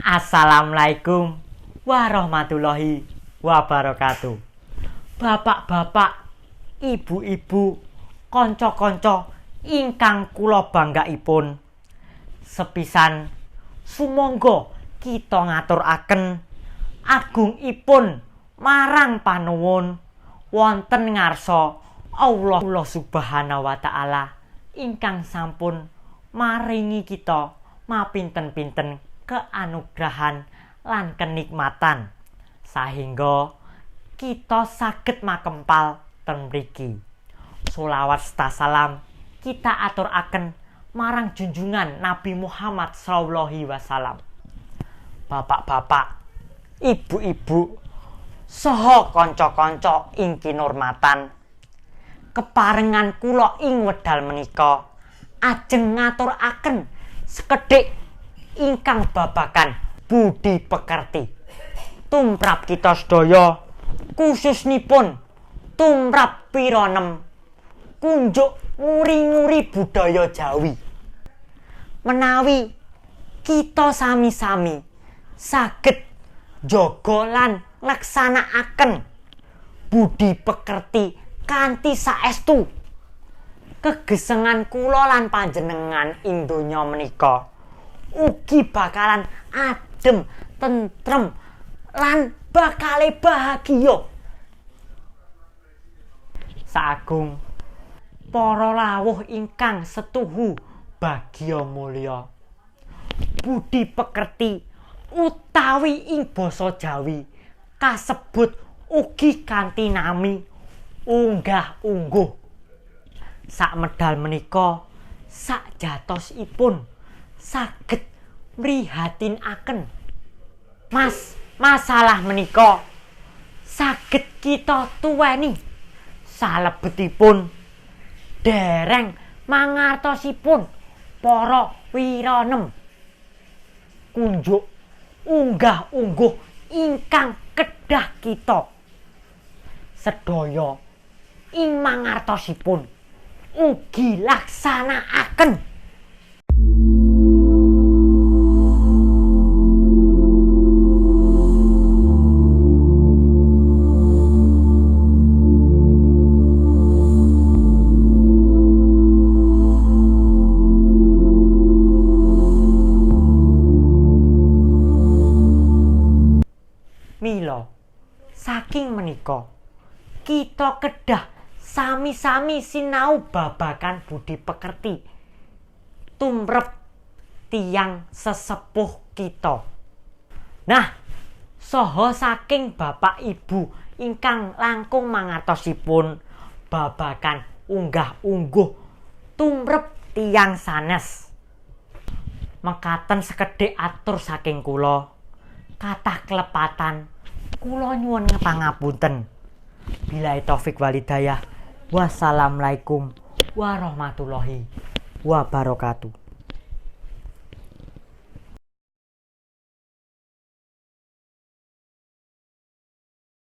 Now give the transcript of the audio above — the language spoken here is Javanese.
Assalamualaikum warahmatullahi wabarakatuh. Bapak-bapak, ibu-ibu, kanca-kanca ingkang kula banggaipun, sepisan sumangga kita ngaturaken agungipun marang panuwun wonten ngarsa Allah Subhanahu wa taala ingkang sampun maringi kita mapinten-pinten keanugrahan lan kenikmatan sahingga kita saged makempal ten mriki. Sholawat serta salam kita aturaken marang junjungan Nabi Muhammad sallallahu alaihi wasallam. Bapak-bapak, ibu-ibu, saha kanca-kanca ing kinurmatan, keparengan kula ing wedal menika ajeng ngaturaken sekedhik ingkang babagan budi pekerti tumrap kita sedaya, khususnipun tumrap piranem kunjuk nguri-nguri budaya Jawi. Menawi kita sami-sami saged jaga lan nglaksanakaken budi pekerti kanthi saestu, kegesengan kula lan panjenengan ing donya menika ugi bakalan adem, tentrem lan bakale bahagia. Sagung para lawuh ingkang setuhu bagya mulya, budi pekerti utawi ing basa Jawi kasebut ugi kanthi nami unggah-ungguh. Sak medal menika sakjatosipun saged mrihatinaken masalah menika saged kita tuweni salebetipun dereng mangartosipun para wiranem kunjuk unggah-ungguh ingkang kedah kita sedaya ing mangartosipun ugi laksanakaken. Mila saking menika kita kedah sami-sami sinau babagan budi pekerti tumrep tiyang sesepuh kita. Nah, saha saking bapak ibu ingkang langkung mangertosipun babagan unggah-ungguh tumrep tiyang sanes, mekaten sekedhik atur saking kula. Kathah kelepatan kula nyuwun pangapunten. Billahi taufik walhidayah. Wassalamualaikum warahmatullahi wabarakatuh.